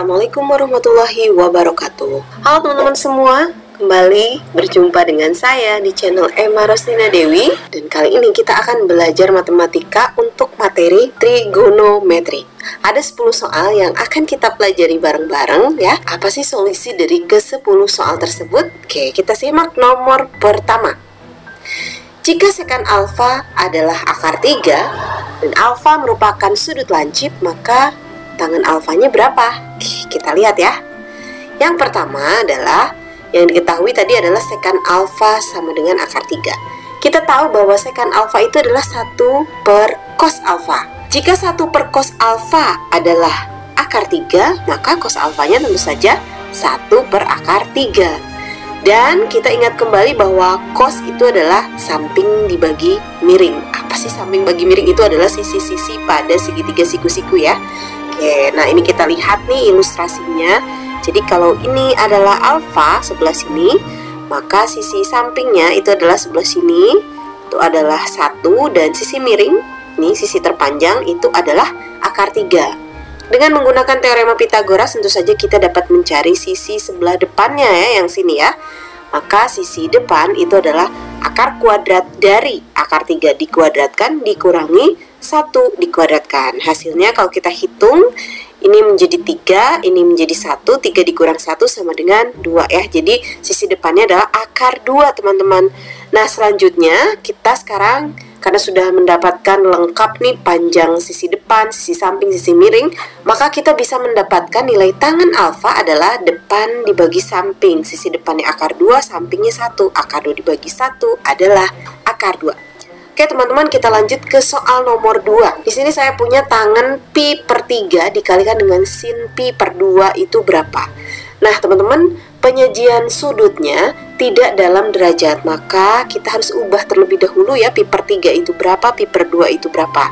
Assalamualaikum warahmatullahi wabarakatuh. Halo teman-teman semua, kembali berjumpa dengan saya di channel Emma Roslina Dewi. Dan kali ini kita akan belajar matematika untuk materi trigonometri. Ada 10 soal yang akan kita pelajari bareng-bareng ya. Apa sih solusi dari ke-10 soal tersebut? Oke, kita simak nomor pertama. Jika sekan alfa adalah akar 3 dan alfa merupakan sudut lancip, maka tangan alfanya berapa? Kita lihat ya. Yang pertama adalah yang diketahui tadi adalah sekan alfa sama dengan akar 3. Kita tahu bahwa sekan alfa itu adalah 1 per cos alfa. Jika 1 per cos alfa adalah akar 3, maka cos alfanya tentu saja 1 per akar 3. Dan kita ingat kembali bahwa cos itu adalah samping dibagi miring. Apa sih samping bagi miring? Itu adalah sisi-sisi pada segitiga siku-siku ya. Oke, nah ini kita lihat nih ilustrasinya. Jadi kalau ini adalah alfa sebelah sini, maka sisi sampingnya itu adalah sebelah sini, itu adalah 1, dan sisi miring, ini sisi terpanjang itu adalah akar 3. Dengan menggunakan teorema Pitagoras tentu saja kita dapat mencari sisi sebelah depannya ya, yang sini ya. Maka sisi depan itu adalah akar kuadrat dari akar 3 dikuadratkan dikurangi 1 dikuadratkan. Hasilnya kalau kita hitung, ini menjadi 3, ini menjadi 1, 3 dikurang 1 sama dengan 2 ya. Jadi sisi depannya adalah akar 2 teman-teman. Nah selanjutnya kita sekarang karena sudah mendapatkan lengkap nih panjang sisi depan, sisi samping, sisi miring, maka kita bisa mendapatkan nilai tangan alfa adalah depan dibagi samping. Sisi depannya akar 2, sampingnya 1. Akar 2 dibagi 1 adalah akar 2. Oke teman-teman, kita lanjut ke soal nomor 2. Di sini saya punya tangan pi per 3 dikalikan dengan sin pi per 2 itu berapa? Nah teman-teman, penyajian sudutnya tidak dalam derajat, maka kita harus ubah terlebih dahulu ya. Pi per 3 itu berapa, pi per 2 itu berapa.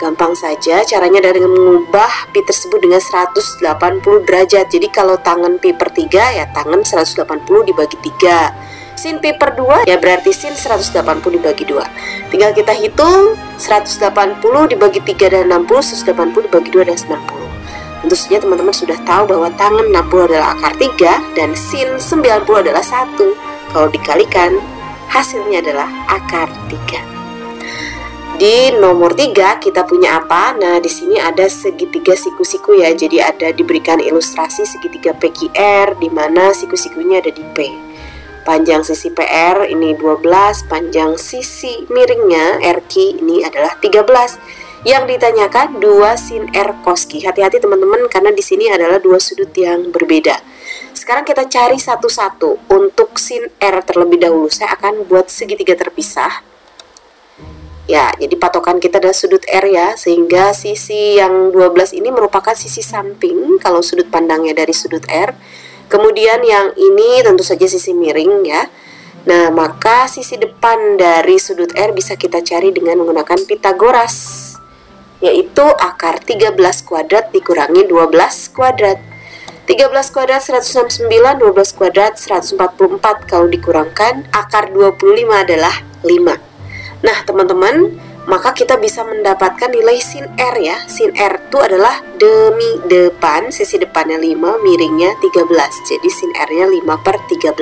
Gampang saja caranya dengan mengubah pi tersebut dengan 180 derajat. Jadi kalau tangan pi per 3 ya tangan 180 dibagi 3. Sin pi per 2 ya berarti sin 180 dibagi 2. Tinggal kita hitung 180 dibagi 3 dan 60, 180 dibagi 2 dan 90. Tentu saja teman-teman sudah tahu bahwa tangan 60 adalah akar 3 dan sin 90 adalah 1. Kalau dikalikan, hasilnya adalah akar 3. Di nomor 3 kita punya apa? Nah, di sini ada segitiga siku-siku ya. Jadi ada diberikan ilustrasi segitiga PQR di mana siku-sikunya ada di P. Panjang sisi PR ini 12, panjang sisi miringnya RQ ini adalah 13. Yang ditanyakan 2 sin R cos Q. Hati-hati teman-teman karena di sini adalah 2 sudut yang berbeda. Sekarang kita cari satu-satu. Untuk sin R terlebih dahulu saya akan buat segitiga terpisah. Ya, jadi patokan kita adalah sudut R ya, sehingga sisi yang 12 ini merupakan sisi samping kalau sudut pandangnya dari sudut R. Kemudian yang ini tentu saja sisi miring ya. Nah, maka sisi depan dari sudut R bisa kita cari dengan menggunakan Pitagoras, yaitu akar 13 kuadrat dikurangi 12 kuadrat. 13 kuadrat 169, 12 kuadrat 144. Kalau dikurangkan, akar 25 adalah 5. Nah teman-teman, maka kita bisa mendapatkan nilai sin R ya. Sin R itu adalah demi depan, sisi depannya 5, miringnya 13. Jadi sin R-nya 5 per 13.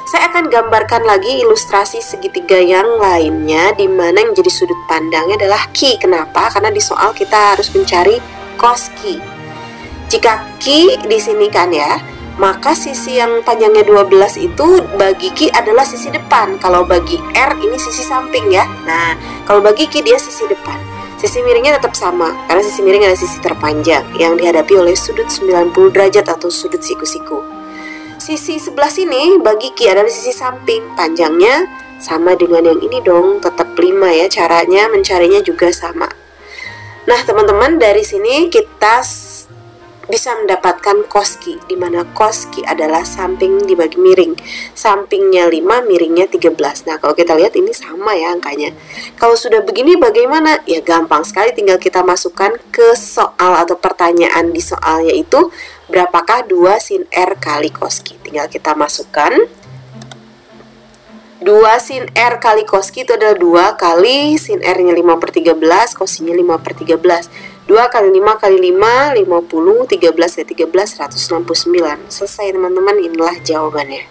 Saya akan gambarkan lagi ilustrasi segitiga yang lainnya di mana yang jadi sudut pandangnya adalah Q. Kenapa? Karena di soal kita harus mencari cos Q. Jika Q di sini kan ya, maka sisi yang panjangnya 12 itu bagi Q adalah sisi depan. Kalau bagi R ini sisi samping ya. Nah, kalau bagi Q dia sisi depan. Sisi miringnya tetap sama karena sisi miring adalah sisi terpanjang yang dihadapi oleh sudut 90 derajat atau sudut siku-siku. Sisi sebelah sini bagi Q adalah sisi samping, panjangnya sama dengan yang ini dong, tetap 5 ya. Caranya mencarinya juga sama. Nah teman-teman, dari sini kita bisa mendapatkan cos Q, di mana cos Q adalah samping dibagi miring. Sampingnya 5, miringnya 13. Nah kalau kita lihat ini sama ya angkanya. Kalau sudah begini bagaimana? Ya gampang sekali, tinggal kita masukkan ke soal atau pertanyaan di soal, yaitu berapakah 2 sin R kali cos Q. Tinggal kita masukkan 2 sin R kali cos Q itu adalah 2 kali sin R nya 5 per 13, cos nya 5 per 13. 2 kali 5 kali 5, 50, 13 kali 13, 169. Selesai teman-teman, inilah jawabannya.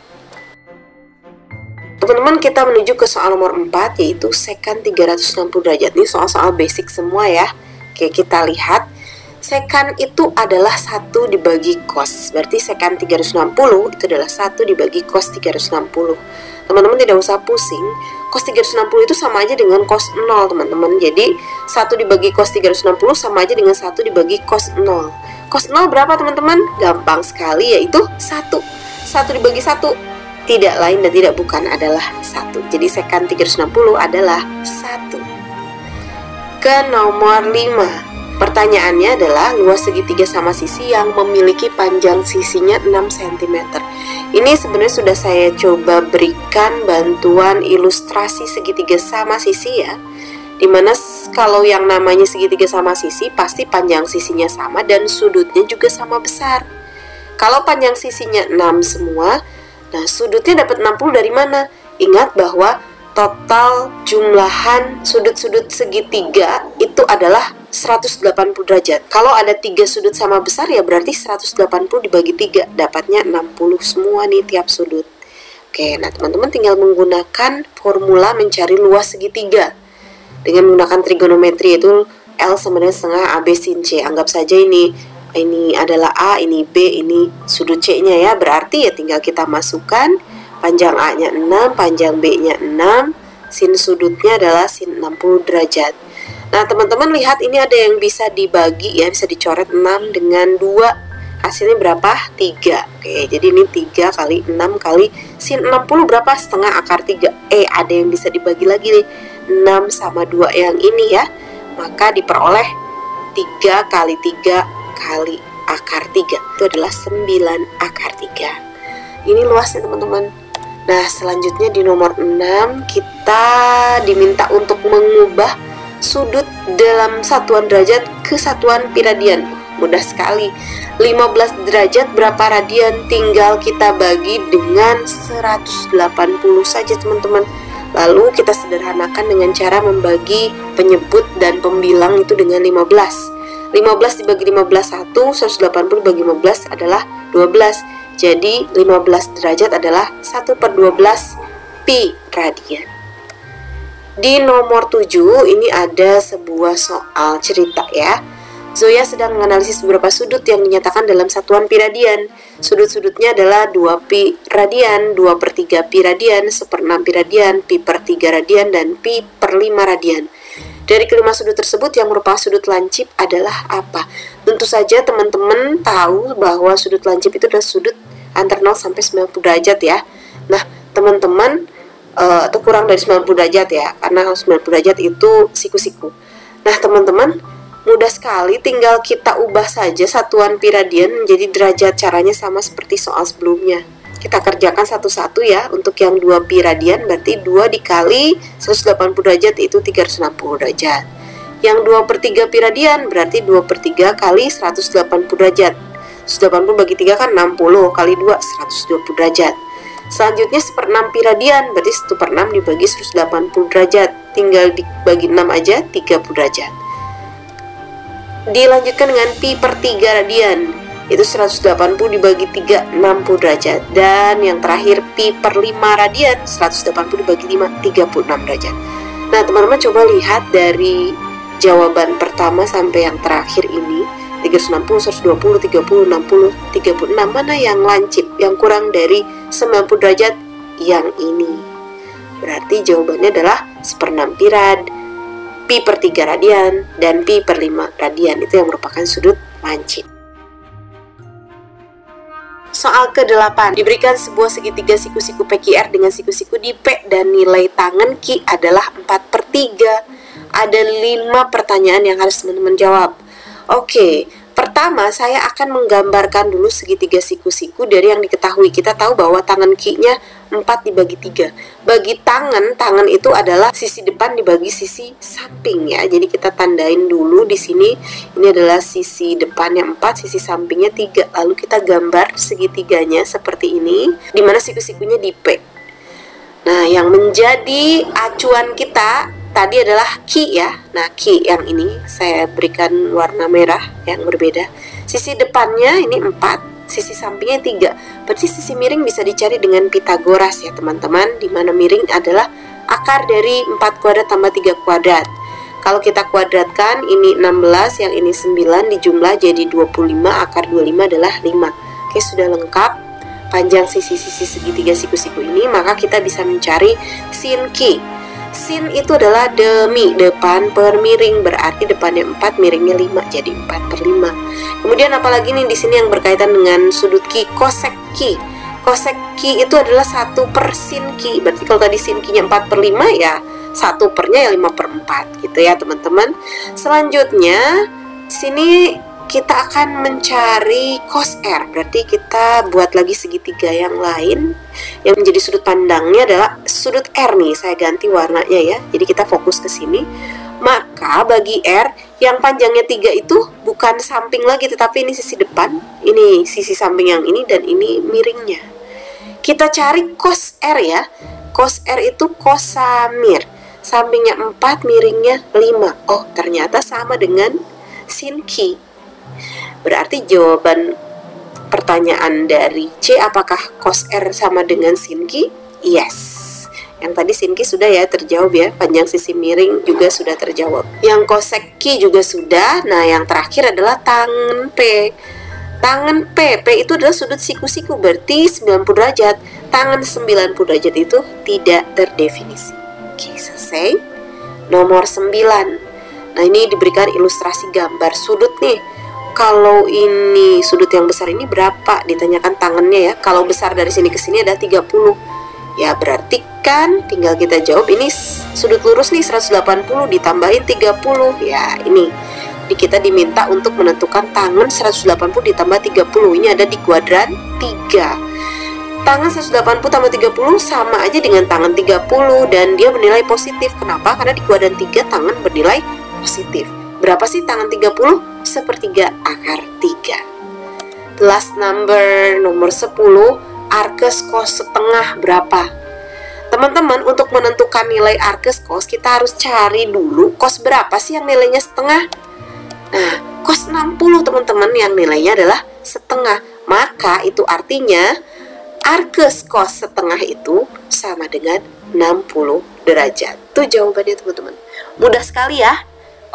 Teman-teman, kita menuju ke soal nomor 4, yaitu sekant 360 derajat. Ini soal-soal basic semua ya. Oke, kita lihat. Sekant itu adalah 1 dibagi cos. Berarti sekant 360 itu adalah 1 dibagi cos 360. Teman-teman tidak usah pusing. Cos 360 itu sama aja dengan cos 0, teman-teman. Jadi 1 dibagi cos 360 sama aja dengan 1 dibagi cos 0. Cos 0 berapa teman-teman? Gampang sekali, yaitu 1. 1 dibagi 1 tidak lain dan tidak bukan adalah 1. Jadi sekant 360 adalah 1. Ke nomor 5. Pertanyaannya adalah luas segitiga sama sisi yang memiliki panjang sisinya 6 cm. Ini sebenarnya sudah saya coba berikan bantuan ilustrasi segitiga sama sisi ya. Dimana kalau yang namanya segitiga sama sisi pasti panjang sisinya sama dan sudutnya juga sama besar. Kalau panjang sisinya 6 semua, nah sudutnya dapat 60 dari mana? Ingat bahwa total jumlahan sudut-sudut segitiga itu adalah 180 derajat. Kalau ada 3 sudut sama besar ya berarti 180 dibagi 3, dapatnya 60 semua nih tiap sudut. Oke, nah teman-teman tinggal menggunakan formula mencari luas segitiga. Dengan menggunakan trigonometri itu L sama dengan setengah AB sin C. Anggap saja ini adalah A, ini B, ini sudut C-nya ya. Berarti ya tinggal kita masukkan panjang A-nya 6, panjang B-nya 6, sin sudutnya adalah sin 60 derajat. Nah teman-teman lihat ini ada yang bisa dibagi ya, bisa dicoret 6 dengan 2. Hasilnya berapa? 3. Oke, jadi ini 3 kali 6 kali sin 60 berapa? Setengah akar 3. Ada yang bisa dibagi lagi nih, 6 sama 2 yang ini ya. Maka diperoleh 3 kali 3 kali akar 3. Itu adalah 9 akar 3. Ini luasnya teman-teman. Nah selanjutnya di nomor 6 kita diminta untuk mengubah sudut dalam satuan derajat ke satuan piradian. Mudah sekali. 15 derajat berapa radian? Tinggal kita bagi dengan 180 saja teman-teman. Lalu kita sederhanakan dengan cara membagi penyebut dan pembilang itu dengan 15. 15 dibagi 15 1, 180 dibagi 15 adalah 12. Jadi 15 derajat adalah 1/12 pi radian. Di nomor 7 ini ada sebuah soal cerita ya. Zoya sedang menganalisis beberapa sudut yang dinyatakan dalam satuan pi radian. Sudut-sudutnya adalah 2 pi radian, 2/3 pi radian, 1/6 pi radian, pi per 3 radian, dan pi per 5 radian. Dari kelima sudut tersebut yang merupakan sudut lancip adalah apa? Tentu saja teman-teman tahu bahwa sudut lancip itu adalah sudut antara 0 sampai 90 derajat ya. Nah teman-teman atau kurang dari 90 derajat ya, karena 90 derajat itu siku-siku. Nah teman-teman, mudah sekali, tinggal kita ubah saja satuan pi radian menjadi derajat. Caranya sama seperti soal sebelumnya. Kita kerjakan satu-satu ya. Untuk yang 2 pi radian berarti 2 dikali 180 derajat itu 360 derajat. Yang 2/3 pi radian berarti 2/3 kali 180 derajat. 180 bagi 3 kan 60, kali 2 120 derajat. Selanjutnya 1/6 pi radian berarti 1/6 dibagi 180 derajat. Tinggal dibagi 6 aja, 30 derajat. Dilanjutkan dengan pi per 3 radian, itu 180 dibagi 3, 60 derajat. Dan yang terakhir pi per 5 radian, 180 dibagi 5, 36 derajat. Nah teman-teman coba lihat dari jawaban pertama sampai yang terakhir ini, 360, 120, 30, 60, 36, mana yang lancip, yang kurang dari 90 derajat? Yang ini. Berarti jawabannya adalah 1/6 pi rad, pi per 3 radian, dan pi per 5 radian. Itu yang merupakan sudut lancip. Soal ke-8, diberikan sebuah segitiga siku-siku PQR dengan siku-siku di P dan nilai tangan Q adalah 4/3. Ada 5 pertanyaan yang harus teman-teman jawab. Oke, pertama saya akan menggambarkan dulu segitiga siku-siku dari yang diketahui. Kita tahu bahwa tangan Q-nya 4 dibagi 3. Bagi tangan itu adalah sisi depan dibagi sisi samping ya. Jadi kita tandain dulu di sini. Ini adalah sisi depannya 4, sisi sampingnya 3. Lalu kita gambar segitiganya seperti ini, dimana siku-sikunya di P. Nah, yang menjadi acuan kita tadi adalah Ki ya. Nah, Ki yang ini saya berikan warna merah yang berbeda. Sisi depannya ini 4, sisi sampingnya 3. Berarti sisi miring bisa dicari dengan Pitagoras ya teman-teman, di mana miring adalah akar dari 4 kuadrat tambah 3 kuadrat. Kalau kita kuadratkan, ini 16, yang ini 9, dijumlah jadi 25, akar 25 adalah 5. Oke, sudah lengkap panjang sisi-sisi segitiga siku-siku ini, maka kita bisa mencari sin Ki. Sin itu adalah demi, depan per miring, berarti depannya 4, miringnya 5, jadi 4/5. Kemudian apalagi nih di sini yang berkaitan dengan sudut Ki, kosek Ki. Kosek Ki itu adalah 1 per sin Ki. Berarti kalau tadi sin Ki-nya 4/5 ya 1 pernya ya 5/4 gitu ya teman-teman. Selanjutnya sini kita akan mencari cos R. Berarti kita buat lagi segitiga yang lain yang menjadi sudut pandangnya adalah sudut R nih. Saya ganti warnanya ya. Jadi kita fokus ke sini. Maka bagi R yang panjangnya 3 itu bukan samping lagi, tetapi ini sisi depan, ini sisi samping yang ini, dan ini miringnya. Kita cari cos R ya. Cos R itu kosamir. Sampingnya 4, miringnya 5. Oh, ternyata sama dengan sin Ki. Berarti jawaban pertanyaan dari C, apakah cos R sama dengan sin Ki? Yes. Yang tadi sin Ki sudah ya terjawab ya. Panjang sisi miring juga sudah terjawab. Yang cosec Ki juga sudah. Nah, yang terakhir adalah tangen P. Tangen P itu adalah sudut siku-siku, berarti 90 derajat. Tangen 90 derajat itu tidak terdefinisi. Oke, selesai. Nomor 9. Nah, ini diberikan ilustrasi gambar sudut nih. Kalau ini sudut yang besar ini berapa? Ditanyakan tangannya ya. Kalau besar dari sini ke sini ada 30. Ya, berarti kan tinggal kita jawab, ini sudut lurus nih 180 ditambahin 30. Ya, ini. Jadi kita diminta untuk menentukan tangan 180 ditambah 30. Ini ada di kuadran 3. Tangan 180 tambah 30 sama aja dengan tangan 30, dan dia bernilai positif. Kenapa? Karena di kuadran 3 tangan bernilai positif. Berapa sih tangan 30? 1/3 akar 3. Last number, nomor 10. Arkes cos setengah berapa? Teman-teman, untuk menentukan nilai arkes cos, kita harus cari dulu cos berapa sih yang nilainya setengah. Nah, cos 60 teman-teman yang nilainya adalah setengah. Maka itu artinya arkes cos setengah itu sama dengan 60 derajat. Itu jawabannya teman-teman. Mudah sekali ya.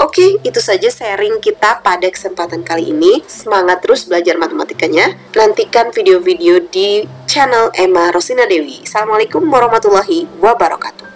Oke, itu saja sharing kita pada kesempatan kali ini. Semangat terus belajar matematikanya. Nantikan video-video di channel Emma Rosina Dewi. Assalamualaikum warahmatullahi wabarakatuh.